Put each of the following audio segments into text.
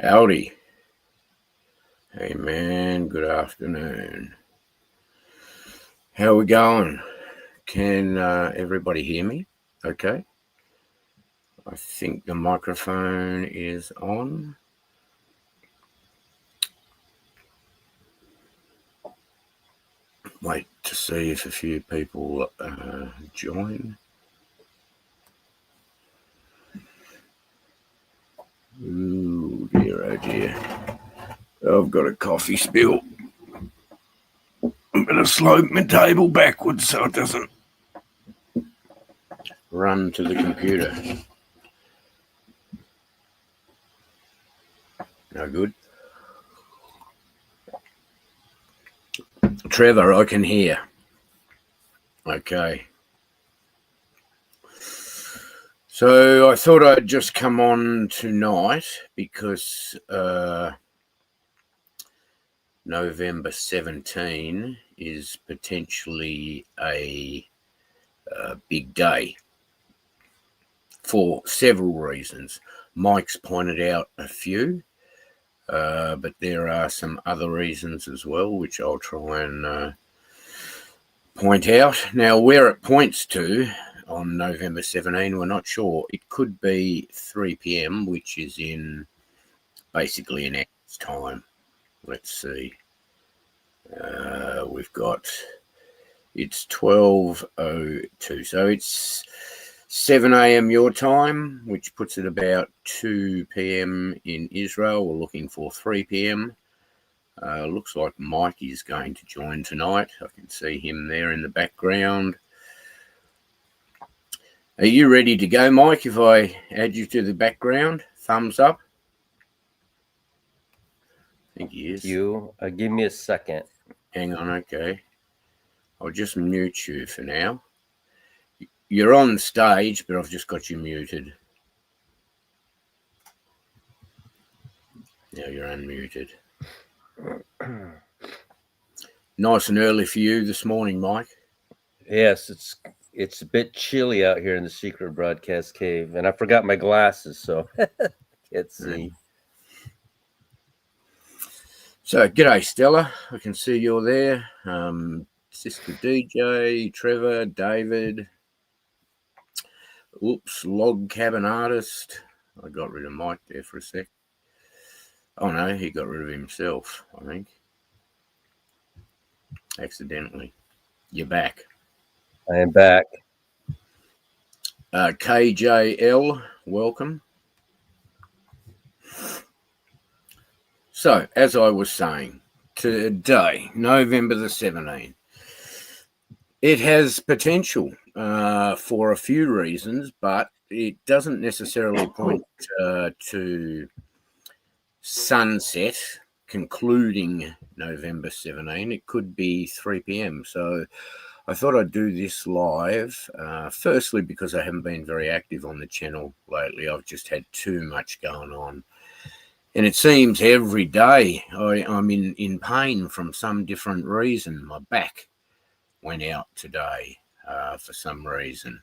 Howdy. Hey man, good afternoon. How are we going? Can everybody hear me? Okay. I think the microphone is on. Wait to see if a few people join. Ooh, dear, oh dear. I've got a coffee spill. I'm going to slope my table backwards so it doesn't run to the computer. No good. Trevor, I can hear. Okay. So I thought I'd just come on tonight because November 17 is potentially a big day for several reasons. Mike's pointed out a few, but there are some other reasons as well, which I'll try and point out. Now, where it points to on November 17, we're not sure. It could be 3 p.m., which is in basically an hour's time. Let's see. We've got, it's 12:02. So it's 7 a.m. your time, which puts it about 2 p.m. in Israel. We're looking for 3 p.m. Looks like Mike is going to join tonight. I can see him there in the background. Are you ready to go, Mike, if I add you to the background? Thumbs up. I think he is. Give me a second. Hang on, okay. I'll just mute you for now. You're on stage, but I've just got you muted. Now you're unmuted. Nice and early for you this morning, Mike. Yes, it's a bit chilly out here in the secret broadcast cave, and I forgot my glasses, so can't see. So, g'day, Stella. I can see you're there. Sister DJ, Trevor, David. Oops, Log Cabin Artist. I got rid of Mike there for a sec. Oh no, he got rid of himself, I think. Accidentally. You're back. I am back. KJL, welcome. So, as I was saying, today, November the 17th, it has potential for a few reasons, but it doesn't necessarily point to sunset concluding November 17. It could be 3 p.m. So I thought I'd do this live, firstly because I haven't been very active on the channel lately. I've just had too much going on. And it seems every day I'm in pain from some different reason. My back went out today for some reason.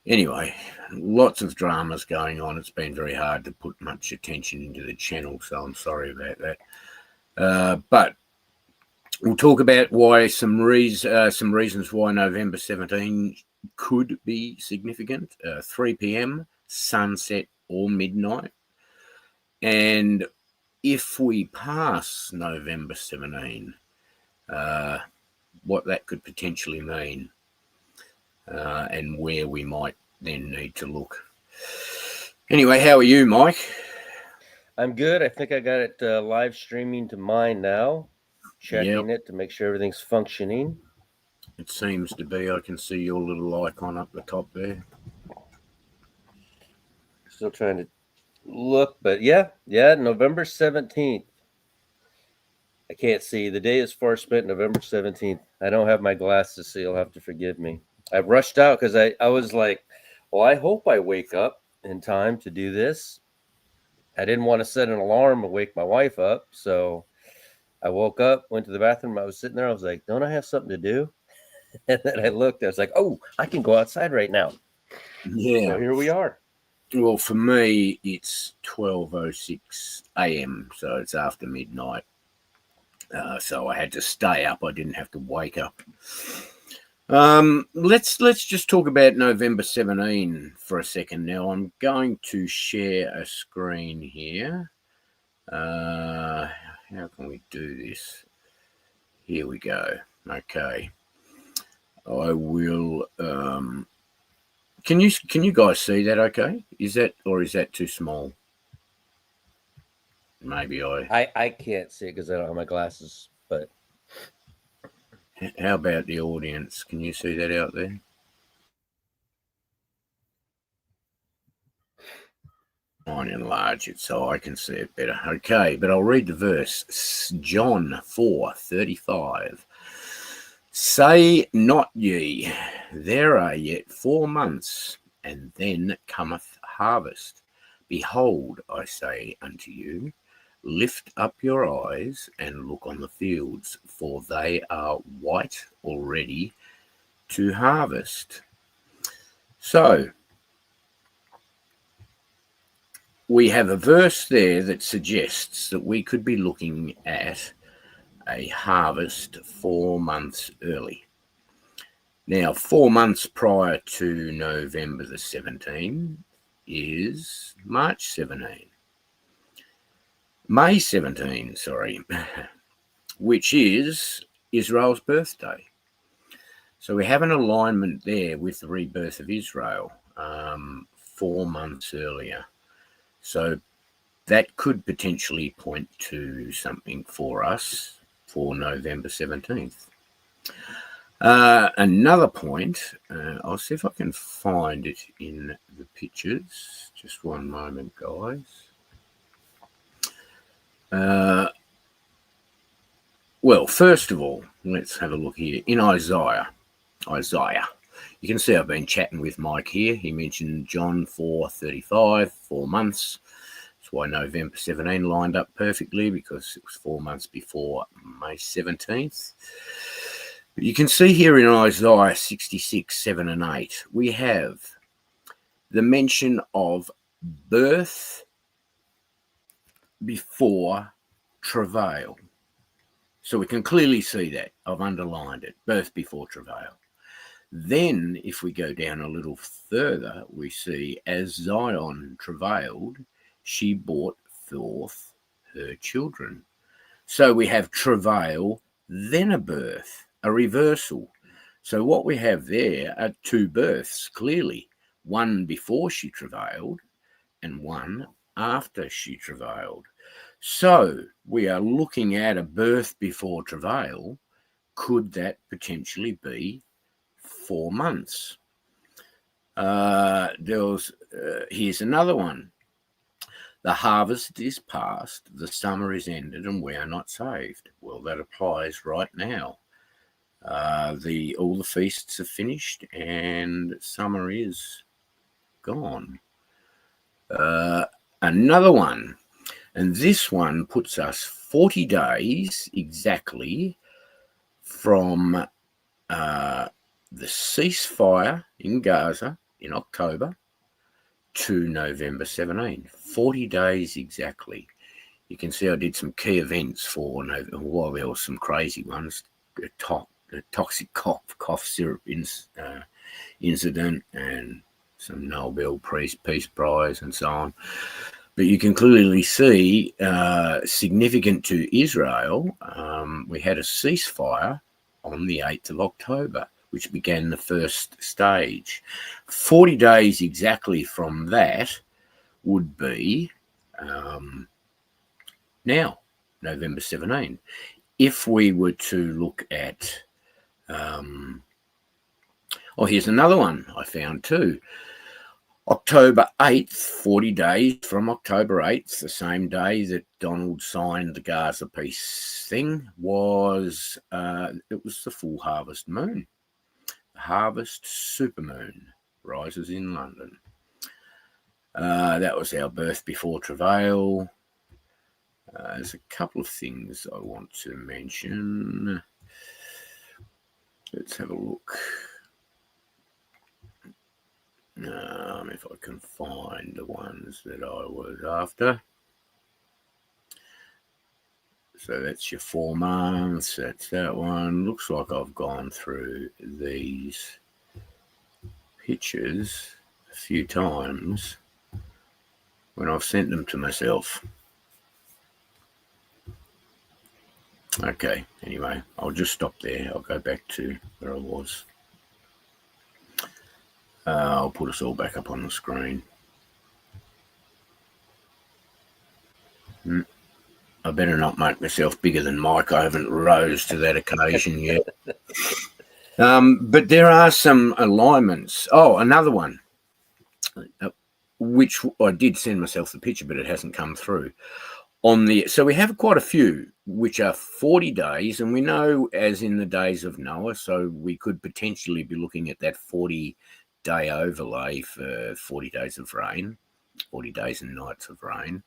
Anyway, lots of dramas going on. It's been very hard to put much attention into the channel, so I'm sorry about that. But we'll talk about why some reasons why November 17 could be significant. 3 p.m., sunset or midnight. And if we pass November 17, what that could potentially mean and where we might then need to look. Anyway, how are you, Mike? I'm good. I think I got it live streaming to mine now. Checking it to make sure everything's functioning. It seems to be. I can see your little icon up the top there. Still trying to look, but yeah, November 17th. I can't see. The day is far spent, November 17th. I don't have my glasses, so you'll have to forgive me. I rushed out because I was like, well, I hope I wake up in time to do this. I didn't want to set an alarm and wake my wife up, so I woke up, went to the bathroom. I was sitting there. I was like, don't I have something to do? And then I looked. I was like, oh, I can go outside right now. Yeah. So here we are. Well, for me, it's 12:06 a.m., so it's after midnight. So I had to stay up. I didn't have to wake up. Let's just talk about November 17 for a second. Now I'm going to share a screen here. How can we do this? Here we go. Okay. I will. Can you guys see that? Okay. Is that too small? Maybe I can't see it because I don't have my glasses, but How about the audience? Can you see that out there? I'll enlarge it so I can see it better. Okay, but I'll read the verse. John 4:35. Say not ye, there are yet 4 months, and then cometh harvest. Behold, I say unto you, lift up your eyes and look on the fields, for they are white already to harvest. So, we have a verse there that suggests that we could be looking at a harvest 4 months early. Now, 4 months prior to November the 17th is March 17. May 17, sorry, which is Israel's birthday. So we have an alignment there with the rebirth of Israel 4 months earlier. So that could potentially point to something for us for November 17th. Another point, I'll see if I can find it in the pictures. Just one moment, guys. Well, first of all, let's have a look here. In Isaiah, you can see I've been chatting with Mike here. He mentioned John 4:35, 4 months. That's why November 17 lined up perfectly, because it was 4 months before May 17th. But you can see here in Isaiah 66, 7 and 8, we have the mention of birth before travail. So we can clearly see that. I've underlined it, birth before travail. Then, if we go down a little further, we see, as Zion travailed, she brought forth her children. So we have travail, then a birth, a reversal. So what we have there are 2 births, clearly. One before she travailed and one after she travailed. So we are looking at a birth before travail. Could that potentially be 4 months? Here's another one. The harvest is past, the summer is ended, and we are not saved. Well, that applies right now. All the feasts are finished, and summer is gone. Another one, and this one puts us 40 days exactly from the ceasefire in Gaza in October to November 17. 40 days exactly. You can see I did some key events for November. Well, there were some crazy ones. The toxic cough syrup incident, and some Nobel Peace Prize and so on. But you can clearly see, significant to Israel, we had a ceasefire on the 8th of October, which began the first stage. 40 days exactly from that would be now, November 17. If we were to look at, here's another one I found too. October 8th, 40 days from October 8th, the same day that Donald signed the Gaza peace thing, was it was the full harvest moon. The harvest supermoon rises in London. That was our birth before travail. There's a couple of things I want to mention. Let's have a look. If I can find the ones that I was after. So that's your 4 months. That's that one. Looks like I've gone through these pictures a few times when I've sent them to myself. Okay, anyway, I'll just stop there. I'll go back to where I was. I'll put us all back up on the screen. I better not make myself bigger than Mike. I haven't rose to that occasion yet. But there are some alignments. Oh, another one, which I did send myself the picture, but it hasn't come through. So we have quite a few, which are 40 days, and we know as in the days of Noah, so we could potentially be looking at that 40-day overlay for 40 days of rain, 40 days and nights of rain.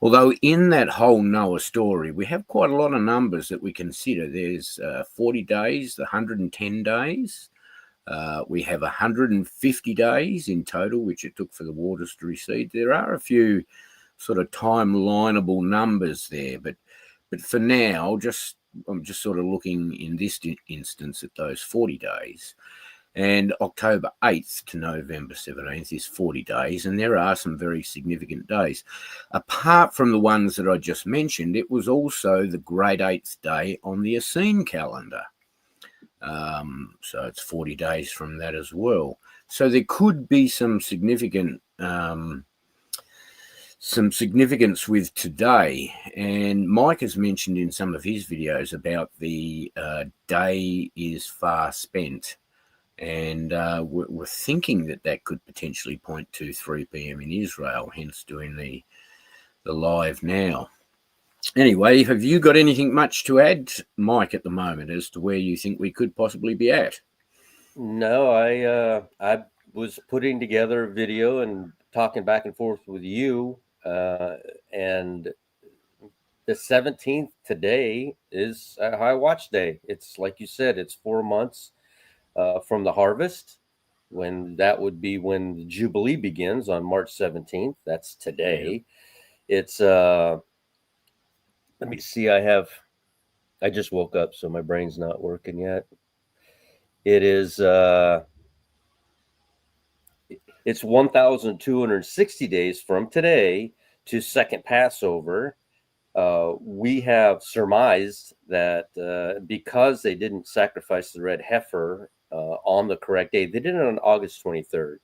Although in that whole Noah story, we have quite a lot of numbers that we consider. There's 40 days, the 110 days. We have 150 days in total, which it took for the waters to recede. There are a few sort of time-lineable numbers there, but for now, I'm just sort of looking in this instance at those 40 days. And October 8th to November 17th is 40 days, and there are some very significant days. Apart from the ones that I just mentioned, it was also the Great Eighth Day on the Essene calendar. So it's 40 days from that as well. So there could be some significant some significance with today. And Mike has mentioned in some of his videos about the day is far spent. And we're thinking that could potentially point to 3 p.m. in Israel, hence doing the live now. Anyway, have you got anything much to add, Mike, at the moment as to where you think we could possibly be at? No, I was putting together a video and talking back and forth with you, and the 17th today is a high watch day. It's like you said, it's 4 months from the harvest, when that would be when the Jubilee begins on March 17th. That's today. Yeah. It's let me see, I just woke up, so my brain's not working yet. It is it's 1,260 days from today to second Passover. We have surmised that because they didn't sacrifice the red heifer on the correct day, they did it on August 23rd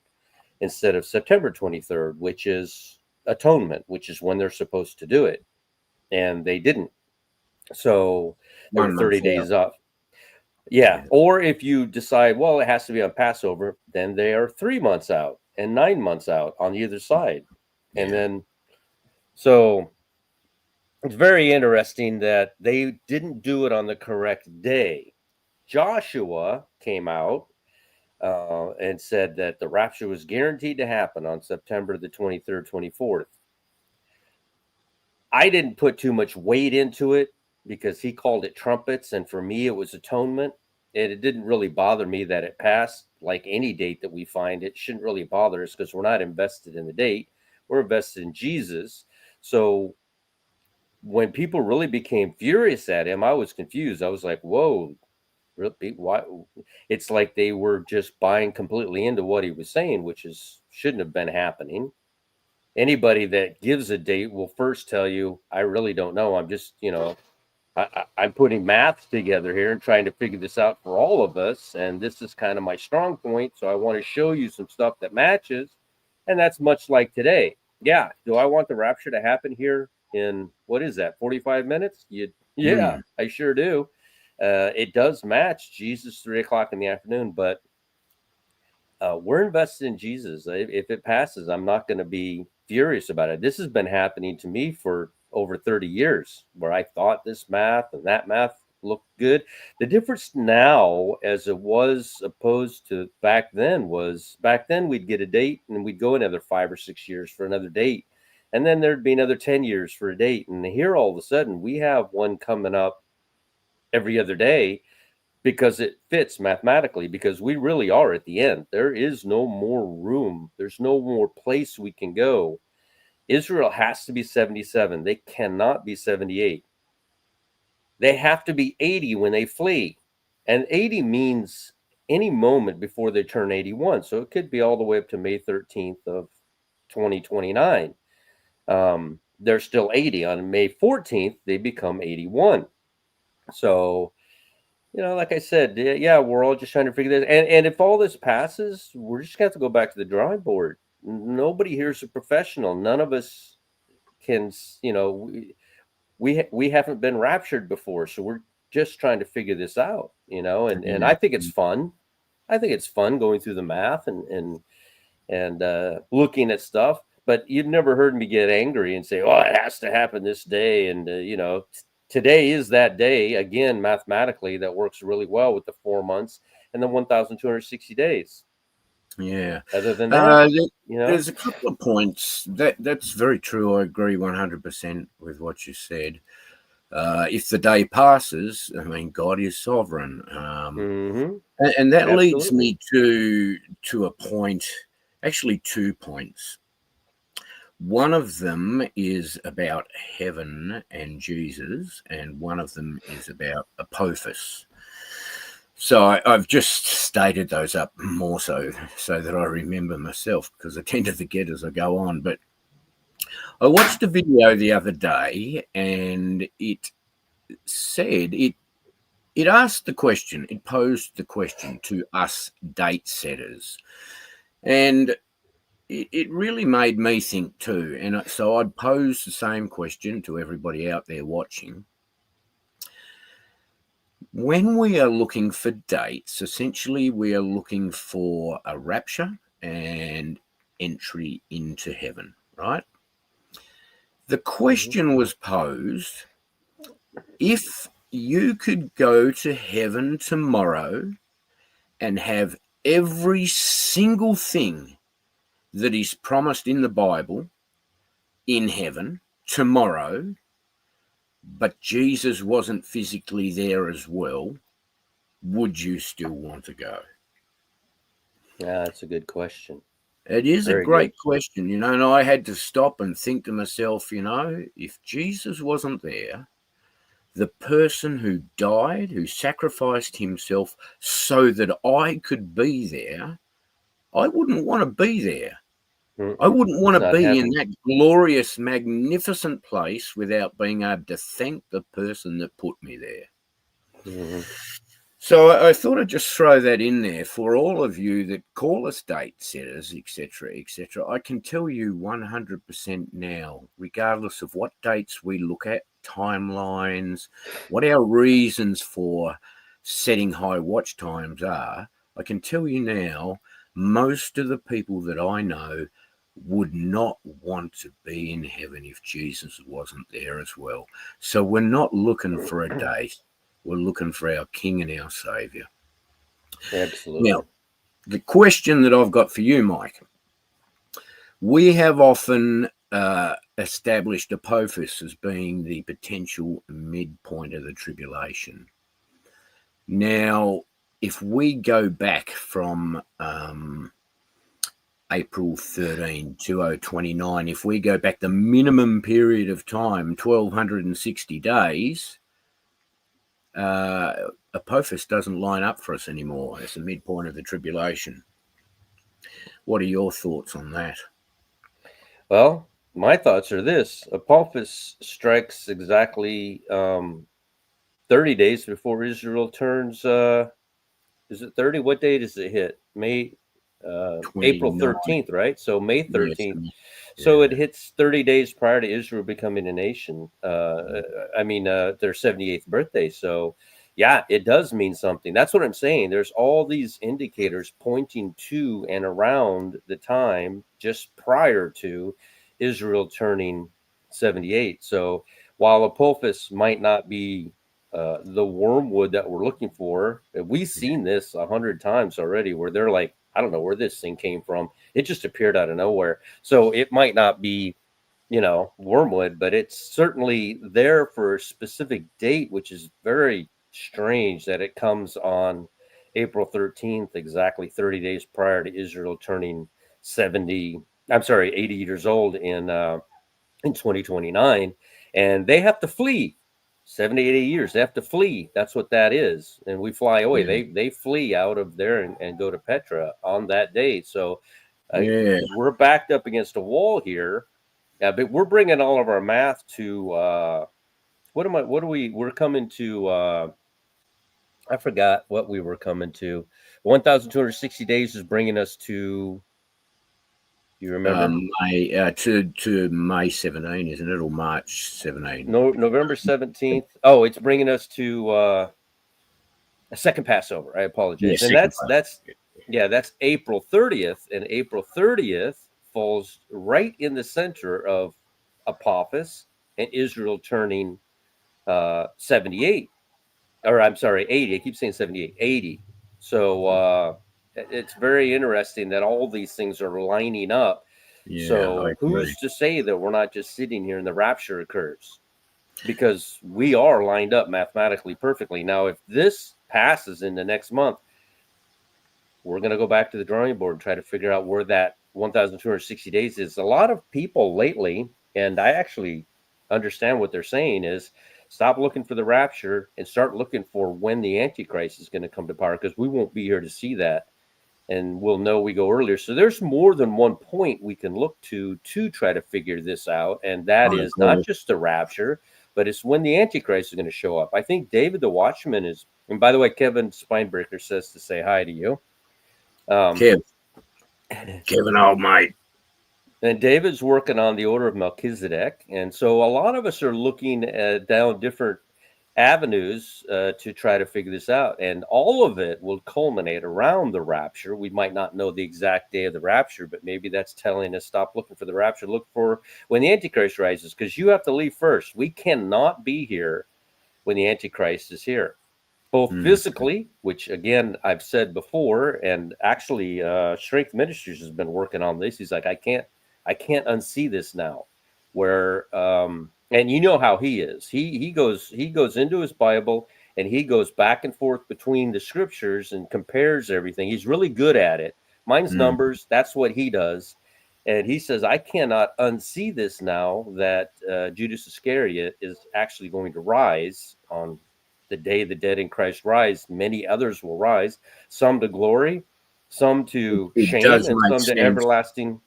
instead of September 23rd, which is atonement, which is when they're supposed to do it. And they didn't. So they were 30 days off. Yeah. Or if you decide, well, it has to be on Passover, then they are 3 months out and 9 months out on either side. Yeah. And then, so it's very interesting that they didn't do it on the correct day. Joshua came out and said that the rapture was guaranteed to happen on September the 23rd, 24th. I didn't put too much weight into it because he called it trumpets, and for me, it was atonement. And it didn't really bother me that it passed. Like any date that we find, it shouldn't really bother us because we're not invested in the date. We're invested in Jesus. So when people really became furious at him, I was confused. I was like, whoa, really? Why? It's like they were just buying completely into what he was saying, which shouldn't have been happening. Anybody that gives a date will first tell you, I really don't know. I'm just, I'm putting math together here and trying to figure this out for all of us. And this is kind of my strong point. So I want to show you some stuff that matches. And that's much like today. Yeah. Do I want the rapture to happen here in, what is that, 45 minutes? I sure do. It does match Jesus 3 o'clock in the afternoon, but we're invested in Jesus. If it passes, I'm not going to be furious about it. This has been happening to me for over 30 years, where I thought this math and that math looked good. The difference now, as it was opposed to back then, we'd get a date and we'd go another 5 or 6 years for another date. And then there'd be another 10 years for a date. And here, all of a sudden, we have one coming up every other day. because it fits mathematically, because we really are at the end. There is no more room. There's no more place we can go. Israel has to be 77. They cannot be 78. They have to be 80 when they flee. And 80 means any moment before they turn 81. So it could be all the way up to May 13th of 2029. They're still 80. On May 14th, they become 81. So, like I said, yeah, we're all just trying to figure this. And if all this passes, we're just going to have to go back to the drawing board. Nobody here is a professional. None of us can, we haven't been raptured before, so we're just trying to figure this out, and Yeah. I think it's fun. I think it's fun going through the math and looking at stuff. But you've never heard me get angry and say, "Oh, it has to happen this day," and today is that day. Again, mathematically, that works really well with the 4 months and the 1,260 days. Yeah. Other than that, There's a couple of points that's very true. I agree 100% with what you said. If the day passes, I mean, God is sovereign, and that leads Absolutely. me to a point, actually 2 points. One of them is about heaven and Jesus, and one of them is about Apophis. So I've just stated those up more so that I remember myself, because I tend to forget as I go on. But I watched a video the other day, and it said it asked the question, it posed the question to us date setters, and it really made me think too. And so I'd pose the same question to everybody out there watching. When we are looking for dates, essentially we are looking for a rapture and entry into heaven, right? The question was posed, if you could go to heaven tomorrow and have every single thing that is promised in the Bible in heaven tomorrow, but Jesus wasn't physically there as well, would you still want to go? Yeah, that's a good question. It is a Very good. great question, and I had to stop and think to myself, if Jesus wasn't there, the person who died, who sacrificed himself so that I could be there, I wouldn't want to be there. I wouldn't want It's to not be in heaven. that glorious, magnificent place without being able to thank the person that put me there. So I thought I'd just throw that in there for all of you that call us date setters, etc., etc. I can tell you 100% now, regardless of what dates we look at, timelines, what our reasons for setting high watch times are, I can tell you now, most of the people that I know would not want to be in heaven if Jesus wasn't there as well. So we're not looking for a date. We're looking for our King and our Saviour. Absolutely. Now, the question that I've got for you, Mike, we have often established Apophis as being the potential midpoint of the tribulation. Now, if we go back from April 13, 2029, if we go back the minimum period of time, 1,260 days, Apophis doesn't line up for us anymore as the midpoint of the tribulation. What are your thoughts on that? Well, my thoughts are this: Apophis strikes exactly 30 days before Israel turns. Is it 30? What date does it hit? April 29. 13th, right? So May Yes. 13th. So it Yeah. hits 30 days prior to Israel becoming a nation. Their 78th birthday. So, yeah, it does mean something. That's what I'm saying. There's all these indicators pointing to and around the time just prior to Israel turning 78. So, while Apophis might not be the wormwood that we're looking for, we've seen this 100 times already, where they're like, I don't know where this thing came from. It just appeared out of nowhere. So it might not be, wormwood, but it's certainly there for a specific date, which is very strange that it comes on April 13th, exactly 30 days prior to Israel turning 80 years old in 2029, and they have to flee 70, 80 years. They have to flee. That's what that is. And we fly away. Yeah. They flee out of there and go to Petra on that day. So Yeah. we're backed up against a wall here. Yeah, but we're bringing all of our math to we're coming to I forgot what we were coming to. 1,260 days is bringing us to, you remember? May to May 17, isn't it, or March 17? No, November 17th. Oh, it's bringing us to a second Passover. I Yeah, apologize. And second that's yeah, that's April 30th, and April 30th falls right in the center of Apophis and Israel turning 78. Or I'm sorry, 80. I keep saying 78, 80. So it's very interesting that all these things are lining up. Yeah, I So agree. who's to say that we're not just sitting here and the rapture occurs? Because we are lined up mathematically perfectly. Now, if this passes in the next month, we're going to go back to the drawing board and try to figure out where that 1,260 days is. A lot of people lately, and I actually understand what they're saying, is stop looking for the rapture and start looking for when the Antichrist is going to come to power, because we won't be here to see that. And we'll know we go earlier. So there's more than one point we can look to try to figure this out. And that I is not agree. just the rapture, but it's when the Antichrist is going to show up. I think David the Watchman is, and by the way, Kevin Spinebreaker says to say hi to you. Kev, Kevin, old mate. And David's working on the order of Melchizedek. And so a lot of us are looking down different avenues to try to figure this out. And all of it will culminate around the rapture. We might not know the exact day of the rapture, but maybe that's telling us stop looking for the rapture, look for when the Antichrist rises, because you have to leave first. We cannot be here when the Antichrist is here, both Mm. physically, which again I've said before, and actually Strength Ministries has been working on this. He's like, I can't unsee this now. Where and you know how he is. He goes into his Bible and he goes back and forth between the scriptures and compares everything. He's really good at it. Mine's Mm. numbers. That's what he does. And he says, I cannot unsee this now that Judas Iscariot is actually going to rise on the day the dead in Christ rise. Many others will rise, some to glory, some to It shame, does and make some to sense. everlasting,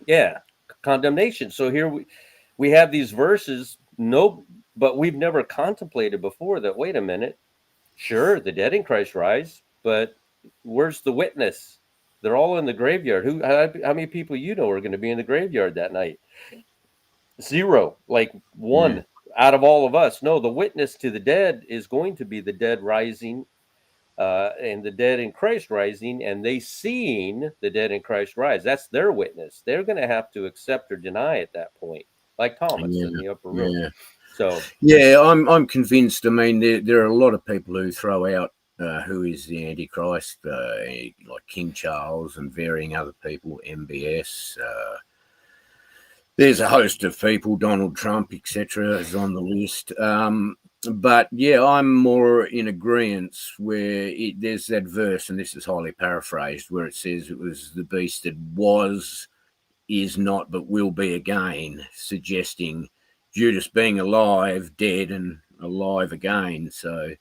yeah, condemnation. So here we have these verses, no, but we've never contemplated before that. Wait a minute, sure, the dead in Christ rise, but where's the witness? They're all in the graveyard. How many people you know are going to be in the graveyard that night? Zero, like Yeah. one out of all of us. No, the witness to the dead is going to be the dead rising, and the dead in Christ rising, and they seeing the dead in Christ rise. That's their witness. They're going to have to accept or deny at that point, like Thomas Yeah. in the upper room. Yeah. So, Yeah, I'm convinced. I mean, there are a lot of people who throw out who is the Antichrist, like King Charles and varying other people, MBS. There's a host of people, Donald Trump, etc., is on the list. But yeah, I'm more in agreement where there's that verse, and this is highly paraphrased, where it says it was the beast that was, is not, but will be again, suggesting Judas being alive, dead, and alive again. So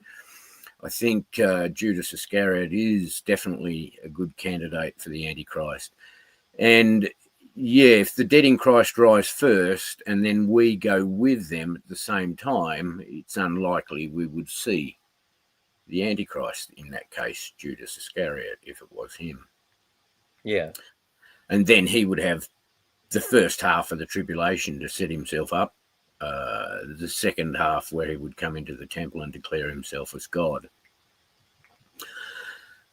I think Judas Iscariot is definitely a good candidate for the Antichrist. And yeah, if the dead in Christ rise first and then we go with them at the same time, it's unlikely we would see the Antichrist, in that case, Judas Iscariot, if it was him. yeah. And then he would have the first half of the tribulation to set himself up, the second half where he would come into the temple and declare himself as God.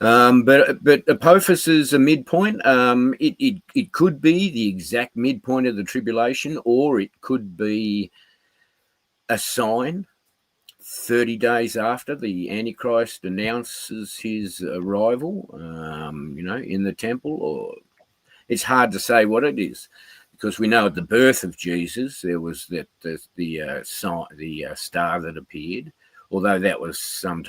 But Apophis is a midpoint. It could be the exact midpoint of the tribulation, or it could be a sign 30 days after the Antichrist announces his arrival, in the temple. Or it's hard to say what it is, because we know at the birth of Jesus there was the star that appeared, although that was some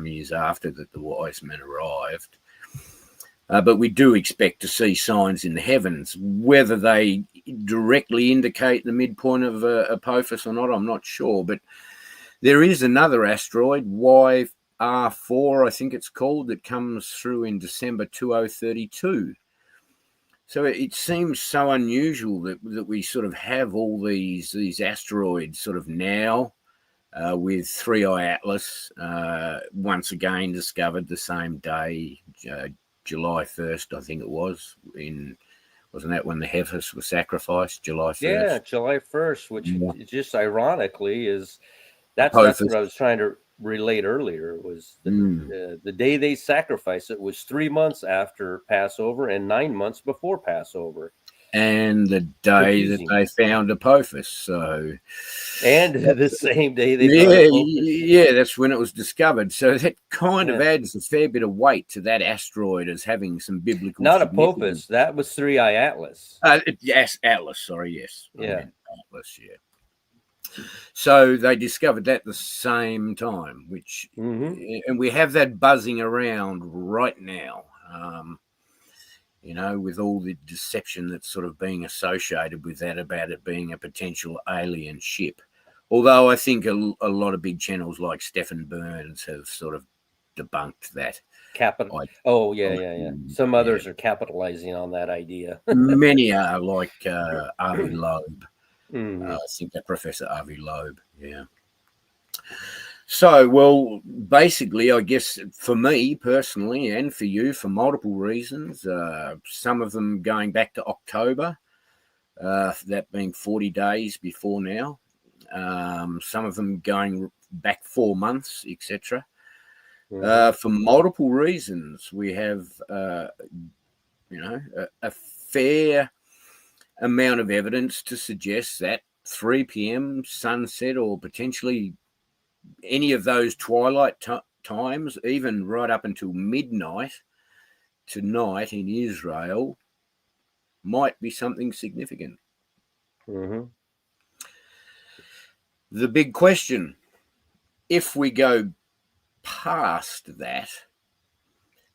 years after that the wise men arrived. But we do expect to see signs in the heavens. Whether they directly indicate the midpoint of Apophis or not, I'm not sure. But there is another asteroid, YR4, I think it's called, that comes through in December 2032. So it seems so unusual that we sort of have all these asteroids sort of now, with 3i Atlas once again discovered the same day, July 1st, I think it was. Wasn't that when the heifers were sacrificed? July 1st. Yeah, July 1st, which just ironically is that's Apophis. what I was trying to relate earlier. Was the day they sacrificed it was 3 months after Passover and 9 months before Passover, and the day that they found Apophis. So, and the same day they found Apophis. Yeah, that's when it was discovered. So that kind of adds a fair bit of weight to that asteroid as having some biblical. Not Apophis. That was 3i Atlas. Yes, Atlas. Sorry, yes. Yeah, Atlas. Yeah. So they discovered that the same time, which, and we have that buzzing around right now. With all the deception that's sort of being associated with that about it being a potential alien ship. Although I think a lot of big channels like Stephen Burns have sort of debunked that. Some others are capitalizing on that idea. Many are, like Avi Loeb. I think that Professor Avi Loeb, yeah. So, well, basically, I guess for me personally and for you, for multiple reasons, some of them going back to October, that being 40 days before now, some of them going back 4 months, etc. For multiple reasons, we have, a fair amount of evidence to suggest that 3 p.m. sunset, or potentially any of those twilight times, even right up until midnight tonight in Israel, might be something significant. The big question, if we go past that,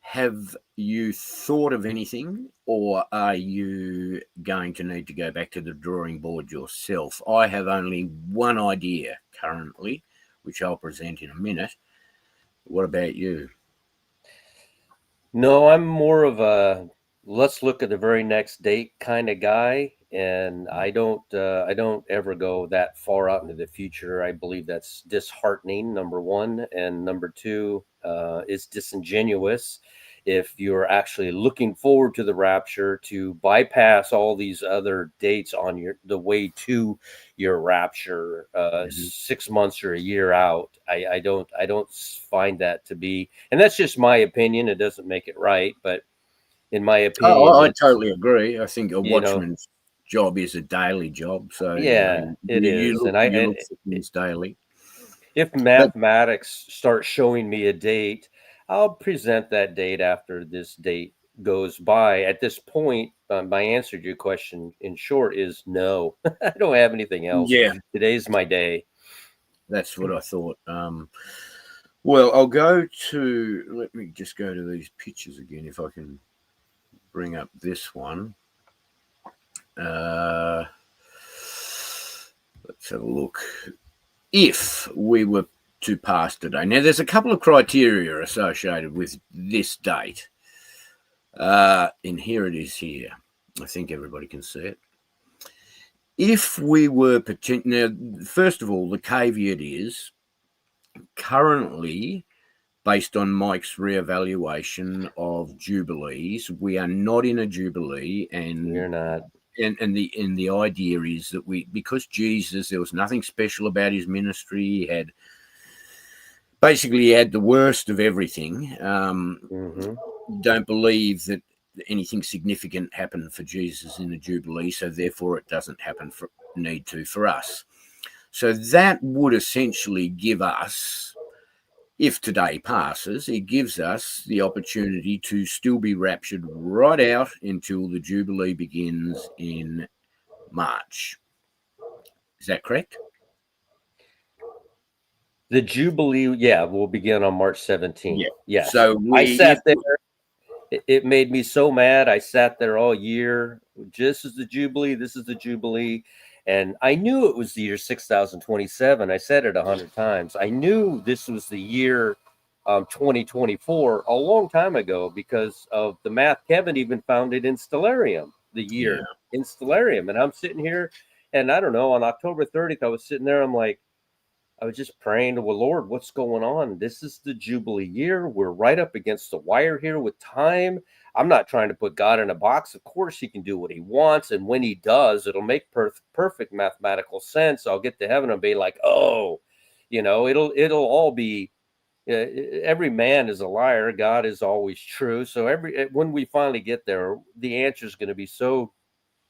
have you thought of anything, or are you going to need to go back to the drawing board yourself? I have only one idea currently, which I'll present in a minute. What about you? No, I'm more of a let's look at the very next date kind of guy, and I don't ever go that far out into the future. I believe that's disheartening, number one, and number two, it's disingenuous if you're actually looking forward to the rapture to bypass all these other dates on the way to your rapture 6 months or a year out. I don't find that to be, and that's just my opinion. It doesn't make it right, but in my opinion, I totally agree. I think a watchman's job is a daily job. So it is, and you look for things daily. If mathematics starts showing me a date, I'll present that date after this date goes by. At this point, my answer to your question in short is no. I don't have anything else. Yeah. Today's my day. That's what I thought. Well, let me just go to these pictures again, if I can bring up this one. Let's have a look. If we were to pass today, now there's a couple of criteria associated with this date. And here it is here. I think everybody can see it. If we were now, first of all, the caveat is currently, based on Mike's reevaluation of jubilees, we are not in a jubilee, and you're not. And the idea is that because Jesus, there was nothing special about his ministry. He had the worst of everything. Don't believe that anything significant happened for Jesus in the Jubilee, so therefore it doesn't need to for us. So that would essentially give us, if today passes, it gives us the opportunity to still be raptured right out until the Jubilee begins in March. Is that correct? The Jubilee, yeah, will begin on March 17th. Yeah. Yes. So I if sat there. It made me so mad. I sat there all year. This is the Jubilee. This is the Jubilee. And I knew it was the year 6027. I said it 100 times. I knew this was the year 2024 a long time ago because of the math. Kevin even found it in Stellarium, the yeah, year in Stellarium. And I'm sitting here, and I don't know, on October 30th, I was sitting there. I'm like, I was just praying to the Lord, what's going on? This is the Jubilee year. We're right up against the wire here with time. I'm not trying to put God in a box. Of course, he can do what he wants. And when he does, it'll make perfect mathematical sense. I'll get to heaven and be like, oh, it'll all be. Every man is a liar. God is always true. So when we finally get there, the answer is going to be so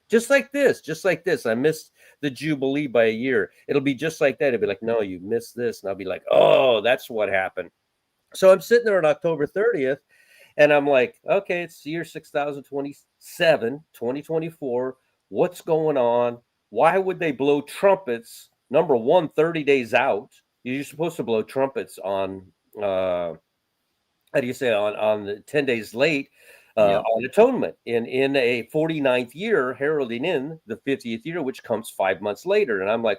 just like this, just like this. I missed the Jubilee by a year. It'll be just like that. It'll be like, no, you missed this. And I'll be like, oh, that's what happened. So I'm sitting there on October 30th, and I'm like, okay, it's year 6027, 2024. What's going on? Why would they blow trumpets? Number one, 30 days out. You're supposed to blow trumpets on how do you say on the 10 days late yeah, on atonement in a 49th year, heralding in the 50th year, which comes 5 months later. And I'm like,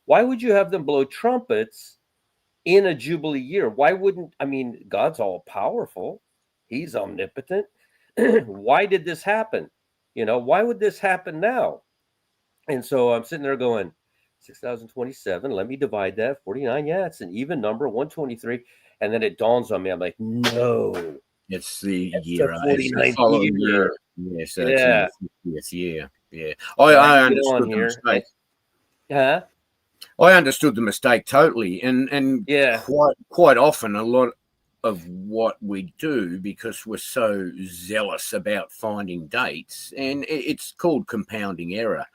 why would you have them blow trumpets in a Jubilee year? Why wouldn't, I mean, God's all powerful, he's omnipotent. Why did this happen? Why would this happen now? And so I'm sitting there going, 6027, let me divide that. 49, yeah, it's an even number, 123. And then it dawns on me, I'm like, no, it's the it's the year. It's the 49th following year. year. Yeah, so it's in Yeah. the 50th year. Yeah, So I I get on understood the here. mistake. Huh? I understood the mistake totally, and Yeah. quite often a lot of what we do, because we're so zealous about finding dates, and it's called compounding error.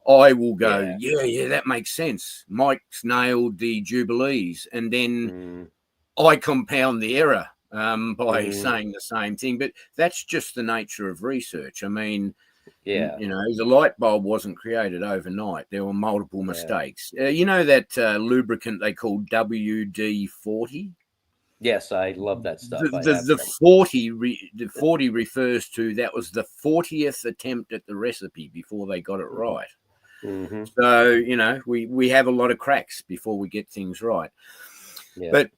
I will go, Yeah. yeah, that makes sense. Mike's nailed the Jubilees, and then Mm, I compound the error by mm, saying the same thing. But that's just the nature of research. I mean, yeah. the light bulb wasn't created overnight. There were multiple Yeah. mistakes. You know that lubricant they call WD-40? Yes, I love that stuff. I have The some. 40 refers to that was the 40th attempt at the recipe before they got it right. Mm-hmm. So, we have a lot of cracks before we get things right. Yeah. But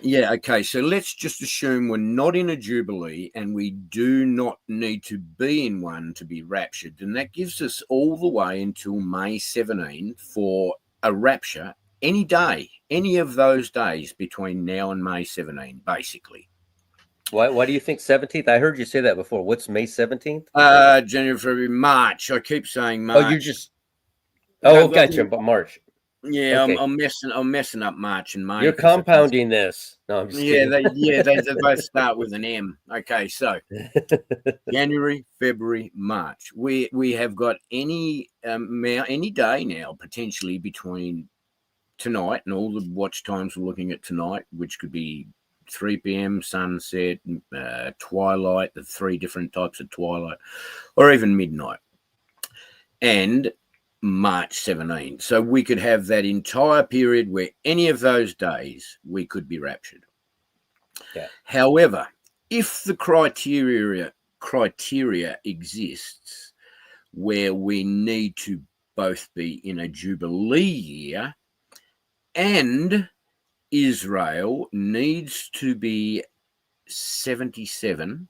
yeah, okay. So let's just assume we're not in a jubilee and we do not need to be in one to be raptured. And that gives us all the way until May 17 for a rapture any day, any of those days between now and May 17, basically. Why do you think 17th? I heard you say that before. What's May 17th? January, February, March. I keep saying Oh, you March. just. Oh, I've gotcha. But March. Yeah, Okay. I'm messing up March and May You're because they both. compounding this. No, I'm just Yeah, kidding. they both start with an M. Okay, so January, February, March. We have got any day now potentially between tonight and all the watch times we're looking at tonight, which could be 3 p.m. sunset, twilight, the three different types of twilight, or even midnight, and March 17. So we could have that entire period where any of those days we could be raptured. Yeah. However, if the criteria exists where we need to both be in a jubilee year and Israel needs to be 77,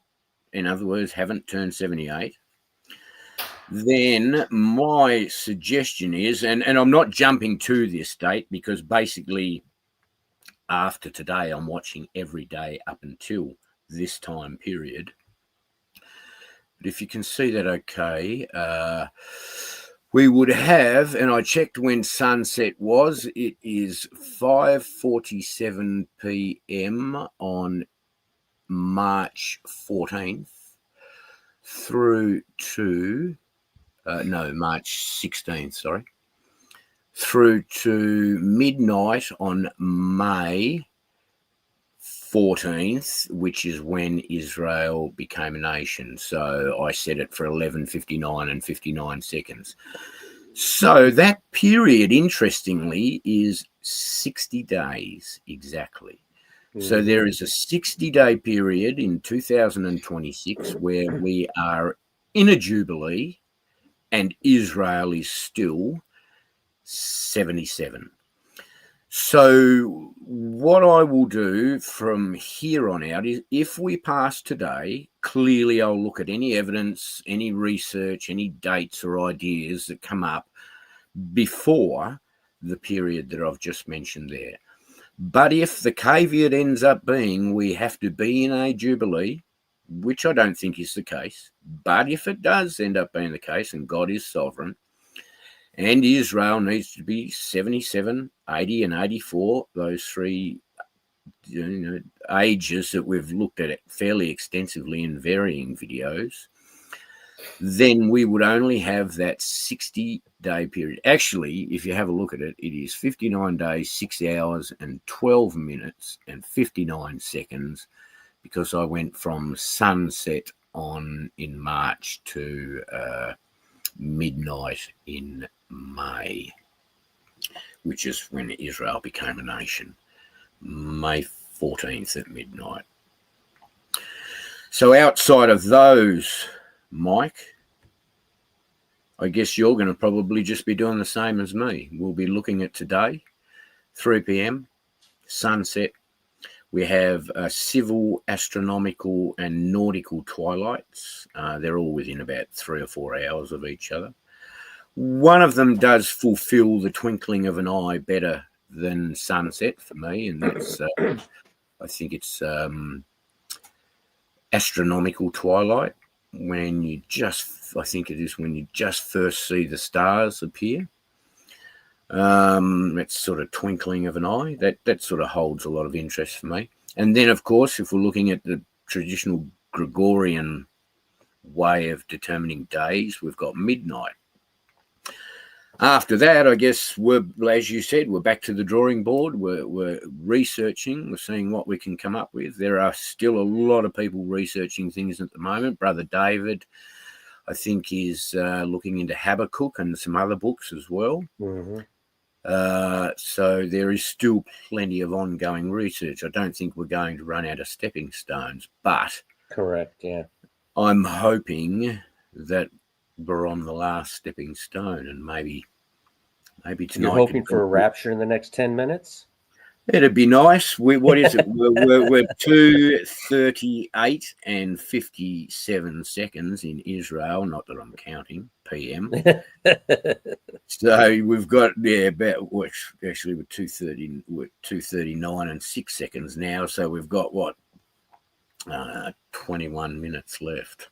in other words, haven't turned 78, then my suggestion is, and I'm not jumping to this date because basically after today I'm watching every day up until this time period. But if you can see that okay, we would have, and I checked when sunset was, it is 5:47 p.m. on March 14th through to, March 16th, sorry, through to midnight on May 14th, which is when Israel became a nation. So I set it for 11:59 and 59 seconds. So that period, interestingly, is 60 days exactly. So Mm-hmm. there is a 60-day period in 2026 where we are in a jubilee and Israel is still 77. So what I will do from here on out is, if we pass today, clearly I'll look at any evidence, any research, any dates or ideas that come up before the period that I've just mentioned there. But if the caveat ends up being we have to be in a jubilee, which I don't think is the case, but if it does end up being the case and God is sovereign, and Israel needs to be 77, 80, and 84, those three ages that we've looked at it fairly extensively in varying videos, then we would only have that 60-day period. Actually, if you have a look at it, it is 59 days, 6 hours, and 12 minutes, and 59 seconds, because I went from sunset on in March to midnight in May, which is when Israel became a nation, May 14th at midnight. So outside of those, Mike, I guess you're going to probably just be doing the same as me. We'll be looking at today, 3 p.m, sunset. We have civil, astronomical, and nautical twilights. They're all within about 3 or 4 hours of each other. One of them does fulfill the twinkling of an eye better than sunset for me, and that's, I think it's astronomical twilight, when you just, I think it is when you just first see the stars appear. That sort of twinkling of an eye, that sort of holds a lot of interest for me. And then, of course, if we're looking at the traditional Gregorian way of determining days, we've got midnight. After that, I guess we're, as you said, we're back to the drawing board. We're researching, we're seeing what we can come up with. There are still a lot of people researching things at the moment. Brother David, I think, is looking into Habakkuk and some other books as well. Mm-hmm. So there is still plenty of ongoing research. I don't think we're going to run out of stepping stones, but Correct, yeah. I'm hoping that we're on the last stepping stone, and maybe tonight. You're hoping for a rapture in the next 10 minutes? It'd be nice. What is it? We're 2:38 and 57 seconds in Israel. Not that I'm counting PM. So we've got about, which actually we're 2:39 and 6 seconds now. So we've got what 21 minutes left.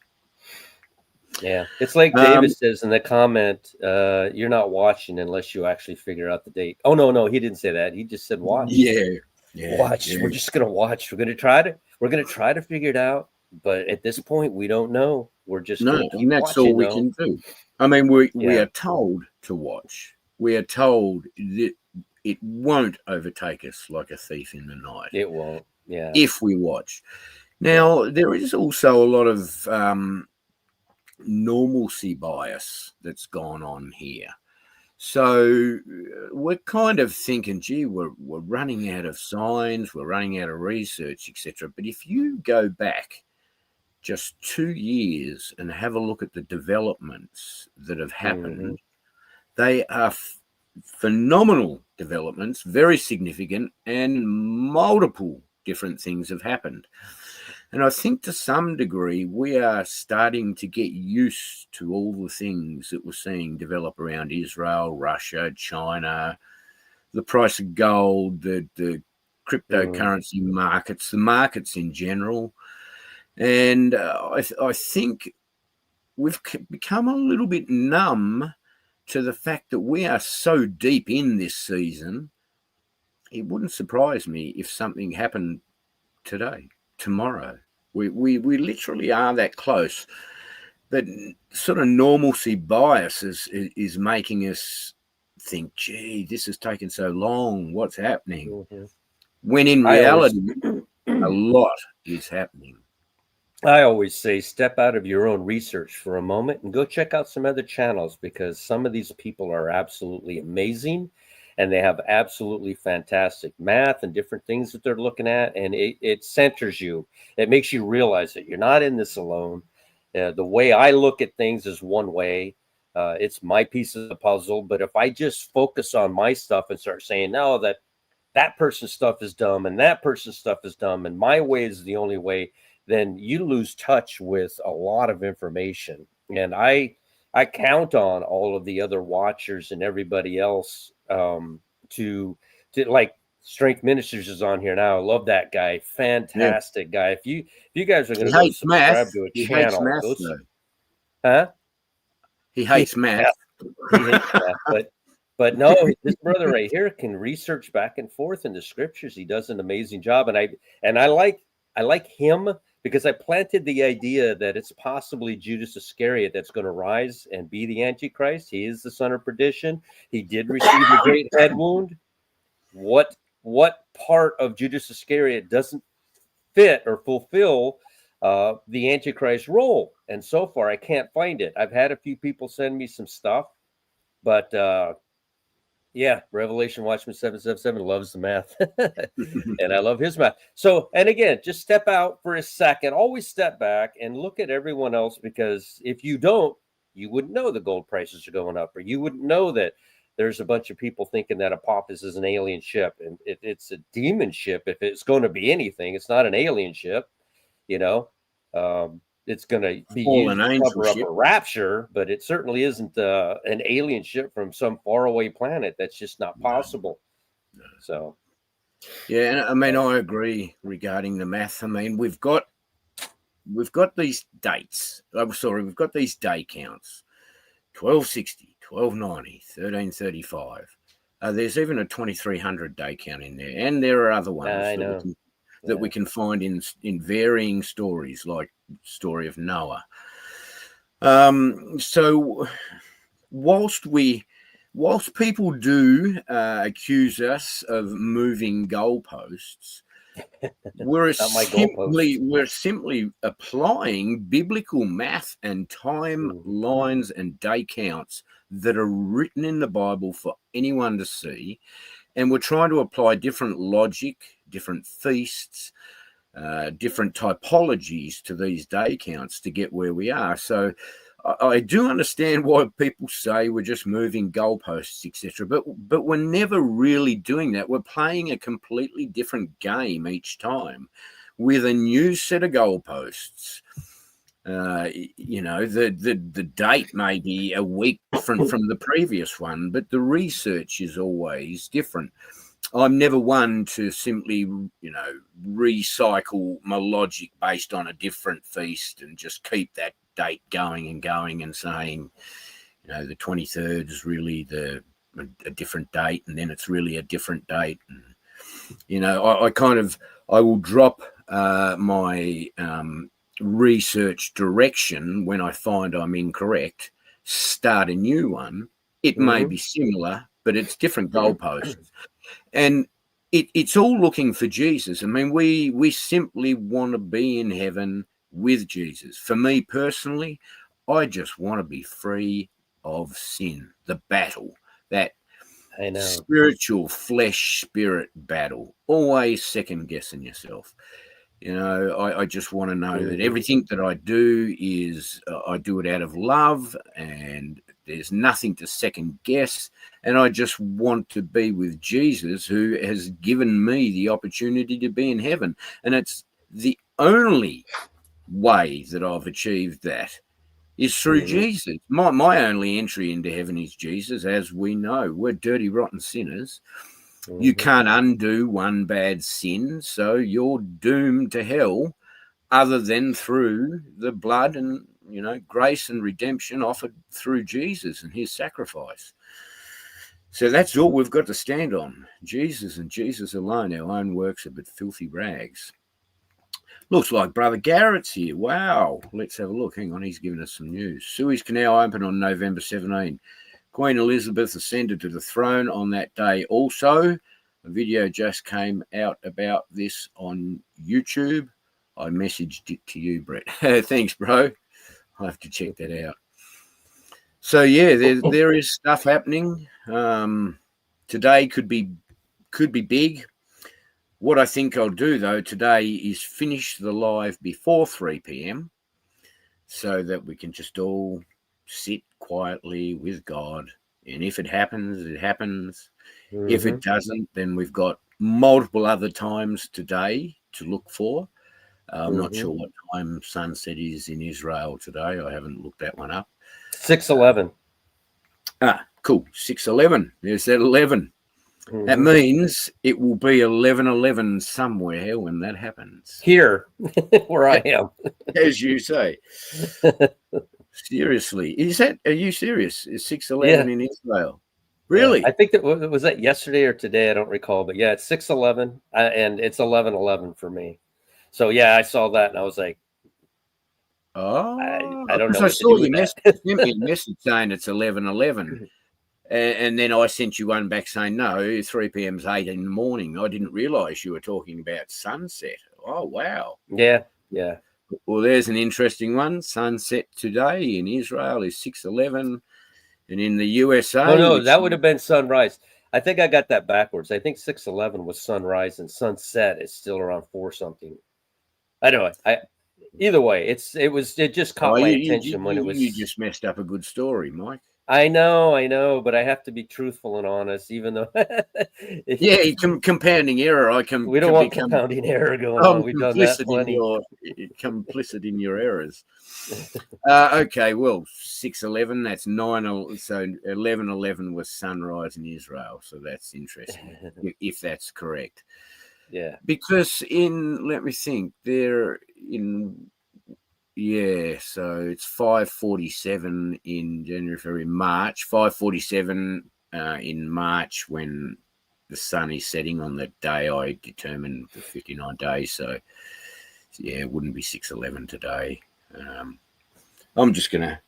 Yeah, it's like David says in the comment, you're not watching unless you actually figure out the date. Oh no, he didn't say that. He just said watch. Yeah, watch. Yeah. We're just gonna watch. We're gonna try to figure it out. But at this point, we don't know. We're just no, and that's watching, all we can do. I mean, we are told to watch. We are told that it won't overtake us like a thief in the night. It won't. Yeah. If we watch. Now, there is also a lot of normalcy bias that's gone on here. So we're kind of thinking, gee, we're running out of signs, we're running out of research, etc. But if you go back just 2 years and have a look at the developments that have happened, they are phenomenal developments, very significant, and multiple different things have happened. And I think to some degree, we are starting to get used to all the things that we're seeing develop around Israel, Russia, China, the price of gold, the cryptocurrency markets, the markets in general. And I think we've become a little bit numb to the fact that we are so deep in this season. It wouldn't surprise me if something happened today, tomorrow. We literally are that close. But sort of normalcy bias is making us think, gee, this has taken so long. What's happening? When in reality, a lot is happening. I always say step out of your own research for a moment and go check out some other channels, because some of these people are absolutely amazing and they have absolutely fantastic math and different things that they're looking at. And it centers you, it makes you realize that you're not in this alone. The way I look at things is one way. It's my piece of the puzzle. But if I just focus on my stuff and start saying, no, that person's stuff is dumb and that person's stuff is dumb and my way is the only way, then you lose touch with a lot of information. And I count on all of the other watchers and everybody else, to like Strength Ministers is on here now. I love that guy. Yeah. Fantastic guy. If you guys are He going to go hates math. subscribe to a He hates channel, math, go, though. huh? He He hates math. he hates that, but no, this brother right here can research back and forth in the scriptures. He does an amazing job, and I like him because I planted the idea that it's possibly Judas Iscariot that's going to rise and be the Antichrist. He is the son of perdition. He did receive a great head wound. What part of Judas Iscariot doesn't fit or fulfill the Antichrist role? And so far, I can't find it. I've had a few people send me some stuff, but yeah, Revelation Watchman 777 loves the math. And I love his math. So, and again, just step out for a second, always step back and look at everyone else, because if you don't, you wouldn't know the gold prices are going up, or you wouldn't know that there's a bunch of people thinking that Apophis is an alien ship, and it's a demon ship. If it's going to be anything, it's not an alien ship, you know. It's going to be used Fallen to angel cover up ship. a rapture, but it certainly isn't an alien ship from some faraway planet. That's just not possible. No. So, Yeah, and I mean, I agree regarding the math. I mean, we've got these dates. I'm sorry, we've got these day counts: 1260, 1290, 1335. There's even a 2300 day count in there, and there are other ones I know. that we can find in varying stories, like the story of Noah. So whilst people do accuse us of moving goalposts, we're Not my goalposts. simply applying biblical math and Mhm. timelines and day counts that are written in the Bible for anyone to see, and we're trying to apply different logic, different feasts, different typologies to these day counts to get where we are. So I do understand why people say we're just moving goalposts, etc. But we're never really doing that. We're playing a completely different game each time with a new set of goalposts. The date may be a week different from the previous one, but the research is always different. I'm never one to simply, recycle my logic based on a different feast and just keep that date going and saying, the 23rd is really a different date, and then it's really a different date. And, I will drop my research direction when I find I'm incorrect, start a new one. It may be similar, but it's different goalposts. And it's all looking for Jesus. I mean, we simply want to be in heaven with Jesus. For me personally, I just want to be free of sin, the battle, that I know. spiritual flesh spirit battle, always second guessing yourself. I just want to know that everything that I do is I do it out of love, and there's nothing to second guess. And I just want to be with Jesus, who has given me the opportunity to be in heaven. And it's the only way that I've achieved that is through Jesus. My only entry into heaven is Jesus. As we know, we're dirty, rotten sinners. You can't undo one bad sin, so you're doomed to hell, other than through the blood and grace and redemption offered through Jesus and his sacrifice. So that's all we've got to stand on: Jesus and Jesus alone. Our own works are but filthy rags. Looks like Brother Garrett's here. Wow. Let's have a look. Hang on, he's giving us some news. Suez Canal opened on November 17. Queen Elizabeth ascended to the throne on that day also. A video just came out about this on YouTube. I messaged it to you, Brett. Thanks, bro. I'll have to check that out. So yeah, there is stuff happening. Today could be big. What I think I'll do though today is finish the live before 3 p.m. so that we can just all sit quietly with God. And if it happens, it happens. Mm-hmm. If it doesn't, then we've got multiple other times today to look for. I'm not sure what time sunset is in Israel today. I haven't looked that one up. 6:11. Cool. 6:11. There's that 11. Mm-hmm. That means it will be 11:11 somewhere when that happens. Here, where I am. As you say. Seriously. Are you serious? Is 6:11 in Israel? Really? Yeah. I think that was that yesterday or today. I don't recall, but yeah, it's 6:11 and it's 11:11 for me. So yeah, I saw that and I was like, oh, I don't know. Because I saw you sent me a message saying it's 11:11. And then I sent you one back saying, no, 3 p.m. is 8 in the morning. I didn't realize you were talking about sunset. Oh, wow. Yeah. Well, there's an interesting one. Sunset today in Israel is 6:11. And in the USA... Oh, no, that would have been sunrise. I think I got that backwards. I think 6:11 was sunrise and sunset is still around 4 something. Anyway, either way, it just caught my attention when it was... You just messed up a good story, Mike. I know, but I have to be truthful and honest, even though... compounding error. We don't want compounding error going on. We've done that plenty. Complicit in your errors. Okay, well, 6:11, that's 9. So 11:11 was sunrise in Israel. So that's interesting, if that's correct. Yeah. Because let me think, so it's 5:47 in January, February, March. 5:47 in March when the sun is setting on the day I determined the 59 days. So yeah, it wouldn't be 6:11 today. I'm just gonna.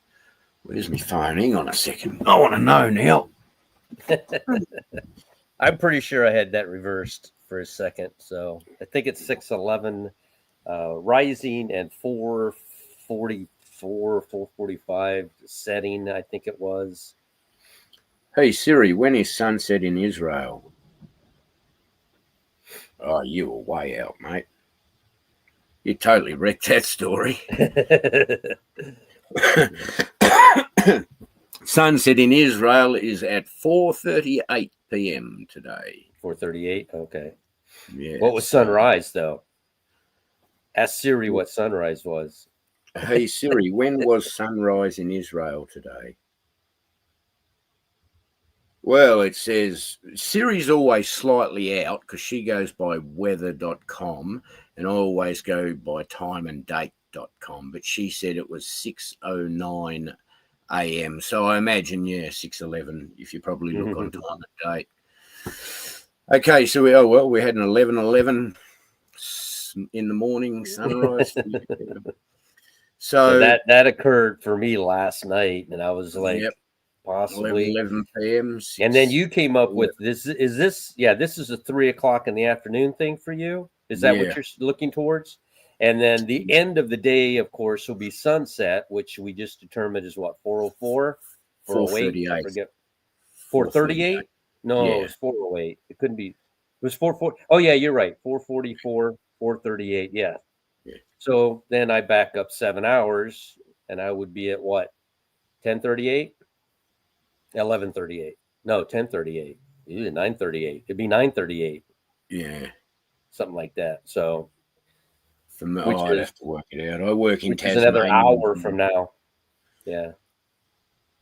Where's my phone? Hang on a second. I want to know now. I'm pretty sure I had that reversed for a second. So I think it's 6:11 rising and 4:44, 4:45 setting, I think it was. Hey Siri, when is sunset in Israel? Oh, you were way out, mate. You totally wrecked that story. Sunset in Israel is at 4:38 p.m. today. 4:38. Okay. Yeah. What was sunrise though? Ask Siri what sunrise was. Hey Siri, when was sunrise in Israel today? Well, it says Siri's always slightly out because she goes by weather.com and I always go by timeanddate.com. But she said it was 6:09 a.m. So I imagine, 6:11 if you probably look on time and date. Okay, so we had an 11:11 in the morning sunrise. So that occurred for me last night, and I was like, possibly 11 p.m. And then you came up with this. Is this? Yeah, this is a 3 o'clock in the afternoon thing for you. Is that what you're looking towards? And then the end of the day, of course, will be sunset, which we just determined is what, 4:04, 4:08. I forget. 4:38. No, it was 4:08. It couldn't be. It was 4:40. Oh yeah, you're right. 4:44, 4:38. Yeah. So then I back up 7 hours, and I would be at what? 10:38, 11:38. No, 10:38. 9:38. It'd be 9:38. Yeah. Something like that. So. I'd have to work it out. I work in Tasmania. Which is another hour from now. Yeah.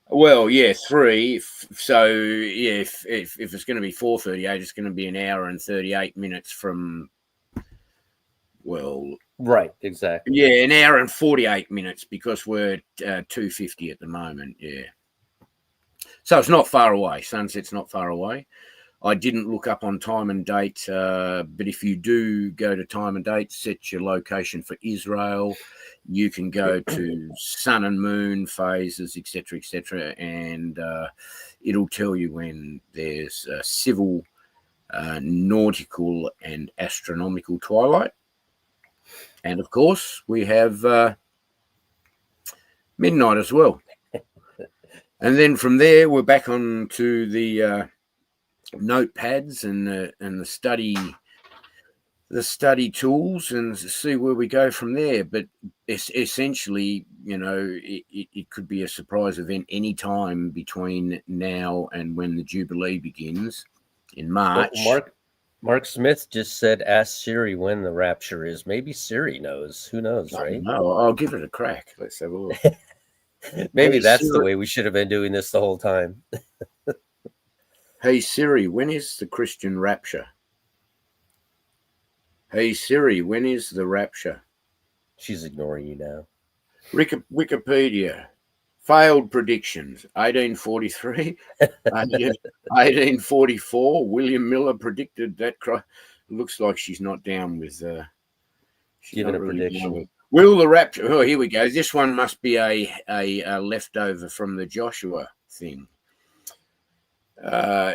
Well, 3. So if it's going to be 4:38, it's going to be an hour and 38 minutes from. Well. Right. Exactly. Yeah, an hour and 48 minutes because we're at 2:50 at the moment. Yeah. So it's not far away. Sunset's not far away. I didn't look up on time and date, but if you do go to time and date, set your location for Israel, you can go to sun and moon phases, etc., and it'll tell you when there's civil, nautical, and astronomical twilight. And of course, we have midnight as well. And then from there, we're back on to the notepads and the study tools and see where we go from there. But essentially, it could be a surprise event any time between now and when the Jubilee begins in March. Well, Mark Smith just said, ask Siri when the rapture is. Maybe Siri knows. Who knows, right? No, I'll give it a crack. Let's have a look. Maybe Hey, that's Siri. the way we should have been doing this the whole time. Hey, Siri, when is the Christian rapture? Hey, Siri, when is the rapture? She's ignoring you now. Wikipedia. Failed predictions. 1843. 1844. William Miller predicted that. Looks like she's not down with... Given a prediction. Will the rapture... Oh, here we go. This one must be a leftover from the Joshua thing.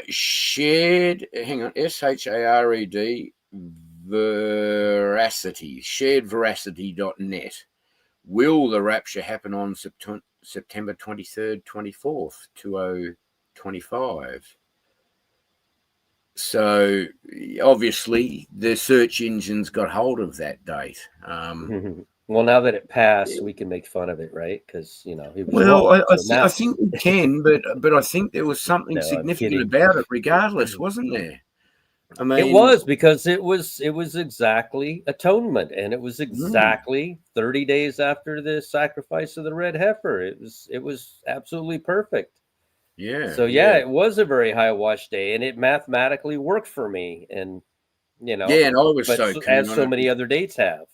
Shared... Hang on. SHARED... Veracity. Sharedveracity.net. Will the rapture happen on September 23rd, 24th, 2025? So obviously the search engines got hold of that date. Well, now that it passed, we can make fun of it, right? Because it was well, wrong. I think we can, but I think there was something significant about it, regardless, wasn't there? I mean, it was, because it was exactly atonement, and it was exactly 30 days after the sacrifice of the red heifer. It was absolutely perfect. Yeah. So it was a very high watch day, and it mathematically worked for me. And and I was as so many other dates have.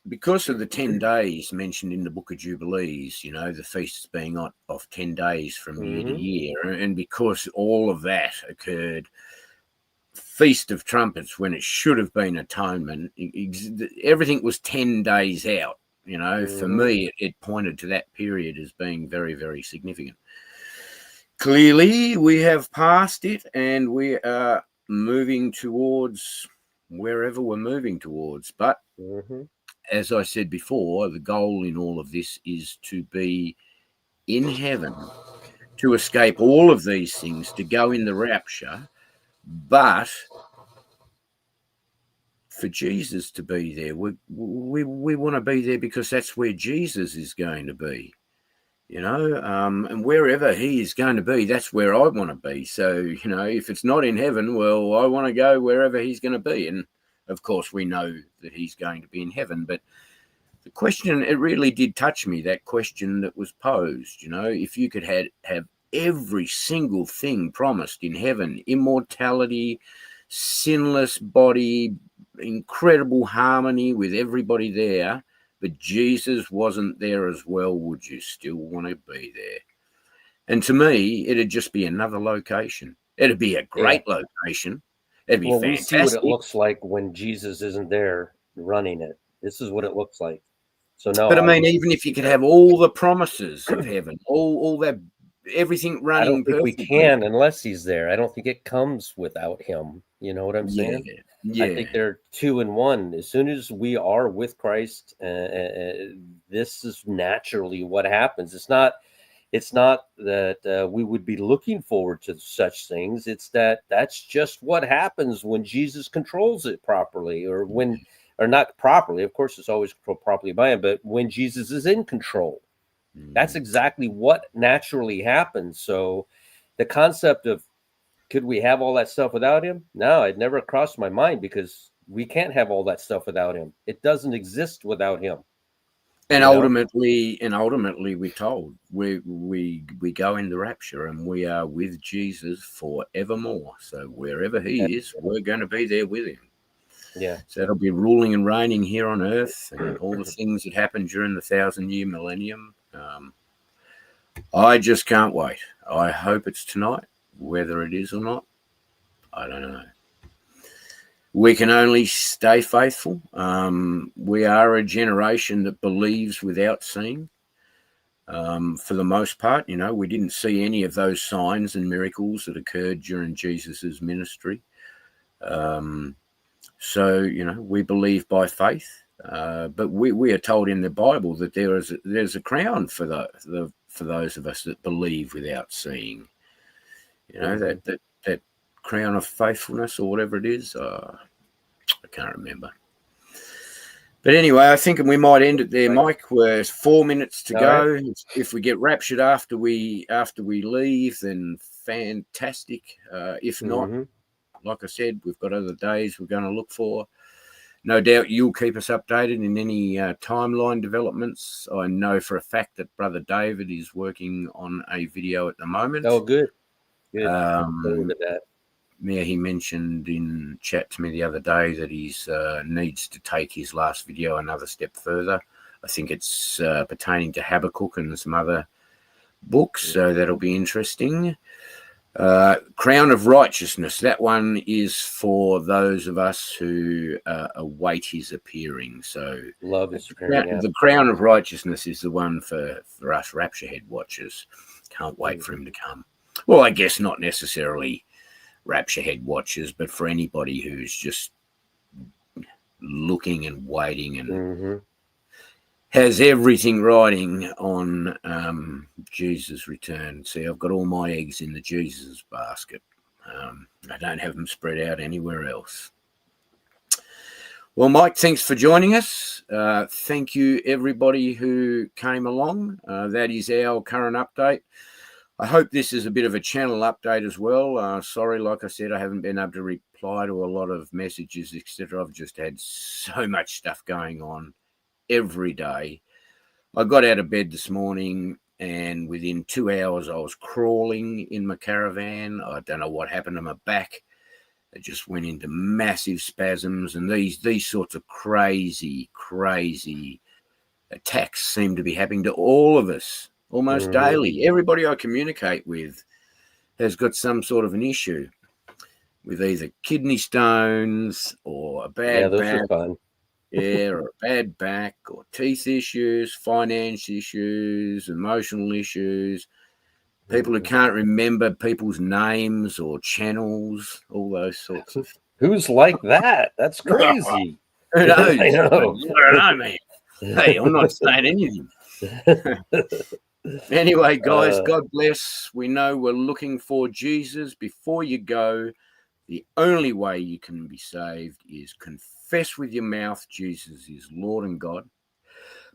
Because of the 10 days mentioned in the Book of Jubilees, the feasts being off 10 days from year to year, and because all of that occurred Feast of Trumpets when it should have been atonement, everything was 10 days out. For me, it pointed to that period as being very, very significant. Clearly, we have passed it, and we are moving towards wherever we're moving towards. But as I said before, the goal in all of this is to be in heaven, to escape all of these things, to go in the rapture, but for Jesus to be there. We want to be there because that's where Jesus is going to be, and wherever he is going to be, that's where I want to be. So, if it's not in heaven, well, I want to go wherever he's going to be. And of course, we know that he's going to be in heaven. But the question, it really did touch me, that question that was posed, if you could have every single thing promised in heaven, immortality, sinless body, incredible harmony with everybody there, but Jesus wasn't there as well, would you still want to be there? And to me, it'd just be another location. It'd be a great location. It'd be fantastic. We see what it looks like when Jesus isn't there running it. This is what it looks like. So no, but I mean, even if you could have all the promises of heaven, all that, everything running, I don't think perfectly, we can unless he's there. I don't think it comes without him. You know what I'm saying? Yeah. I think they're two in one. As soon as we are with Christ, this is naturally what happens. It's not that we would be looking forward to such things. It's that's just what happens when Jesus controls it properly, or not properly. Of course, it's always controlled properly by him, but when Jesus is in control, that's exactly what naturally happens. So the concept of, could we have all that stuff without him? No, it never crossed my mind, because we can't have all that stuff without him. It doesn't exist without him. And ultimately, we're told we go in the rapture and we are with Jesus forevermore. So wherever he is, we're going to be there with him. Yeah. So it'll be ruling and reigning here on earth, and all the things that happened during the 1,000-year millennium. I just can't wait. I hope it's tonight. Whether it is or not, I don't know. We can only stay faithful. We are a generation that believes without seeing. For the most part, we didn't see any of those signs and miracles that occurred during Jesus's ministry. So, we believe by faith. But we are told in the Bible that there's a crown for for those of us that believe without seeing. You know, that crown of faithfulness or whatever it is. I can't remember. But anyway, I think we might end it there, Mike. We're 4 minutes to go. Right. If we get raptured after we leave, then fantastic. If not, like I said, we've got other days we're going to look for. No doubt you'll keep us updated in any timeline developments. I know for a fact that Brother David is working on a video at the moment. Oh, good. Good. Yeah, he mentioned in chat to me the other day that he needs to take his last video another step further. I think it's pertaining to Habakkuk and some other books, so that'll be interesting. Crown of Righteousness, that one is for those of us who await his appearing. So love his appearing. The Crown of Righteousness is the one for us Rapture Head watchers. Can't wait for him to come. Well, I guess not necessarily Rapture Head watchers, but for anybody who's just looking and waiting and has everything riding on Jesus' return. See, I've got all my eggs in the Jesus basket. I don't have them spread out anywhere else. Well, Mike, thanks for joining us. Thank you, everybody who came along. That is our current update. I hope this is a bit of a channel update as well. Sorry, like I said, I haven't been able to reply to a lot of messages, etc. I've just had so much stuff going on every day. I got out of bed this morning and within 2 hours I was crawling in my caravan. I don't know what happened to my back. It just went into massive spasms, and these sorts of crazy attacks seem to be happening to all of us almost daily. Everybody I communicate with has got some sort of an issue with either kidney stones or a bad back. Are fun. Or a bad back, or teeth issues, finance issues, emotional issues, people who can't remember people's names or channels, all those sorts of. Who's like that? That's crazy. Who knows? I know. I don't know, man. Hey, I'm not saying anything. Anyway, guys, God bless. We know we're looking for Jesus. Before you go, the only way you can be saved is confess with your mouth Jesus is Lord and God.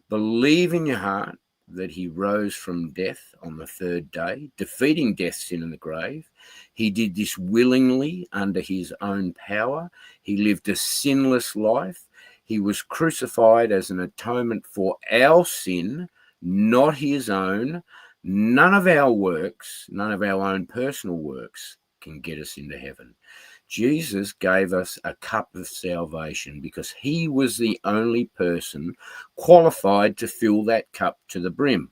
Believe in your heart that he rose from death on the third day, defeating death, sin, and the grave. He did this willingly under his own power. He lived a sinless life. He was crucified as an atonement for our sin, not his own. None of our works, none of our own personal works can get us into heaven. Jesus gave us a cup of salvation because he was the only person qualified to fill that cup to the brim.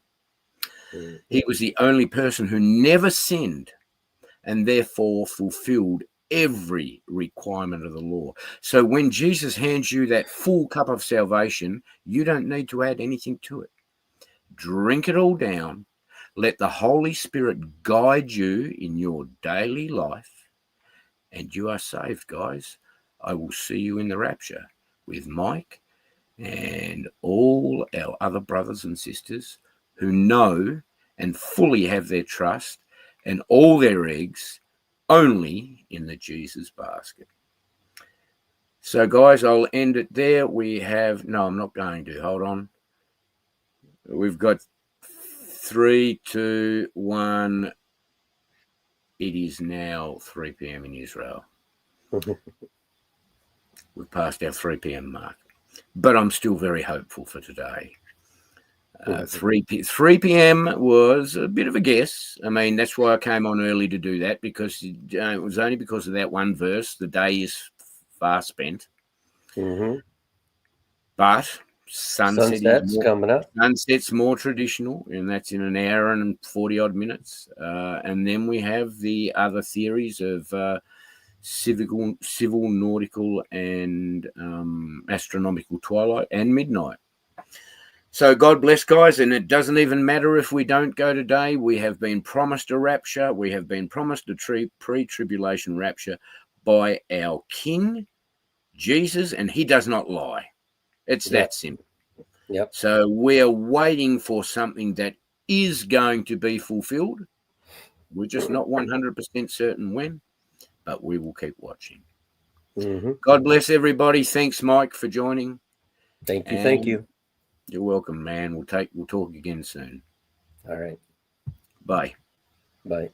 He was the only person who never sinned and therefore fulfilled every requirement of the law. So when Jesus hands you that full cup of salvation, you don't need to add anything to it. Drink it all down. Let the Holy Spirit guide you in your daily life. And you are saved, guys. I will see you in the rapture with Mike and all our other brothers and sisters who know and fully have their trust and all their eggs only in the Jesus basket. So, guys, I'll end it there. No, I'm not going to. Hold on. We've got 3, 2, 1. It is now 3 p.m. in Israel. We've passed our 3 p.m. mark. But I'm still very hopeful for today. 3 p.m. was a bit of a guess. I mean, that's why I came on early to do that, because it was only because of that one verse. The day is far spent. But sunset's coming up. Sunset's more traditional, and that's in an hour and 40-odd minutes. And then we have the other theories of civil, nautical, and astronomical twilight and midnight. So God bless, guys, and it doesn't even matter if we don't go today. We have been promised a rapture. We have been promised a pre-tribulation rapture by our King, Jesus, and he does not lie. It's Yep. that simple. Yep. So we're waiting for something that is going to be fulfilled. We're just not 100% certain when, but we will keep watching. Mm-hmm. God bless everybody. Thanks, Mike, for joining. Thank you. And Thank you. you're welcome, man. We'll talk again soon. All right. Bye. Bye.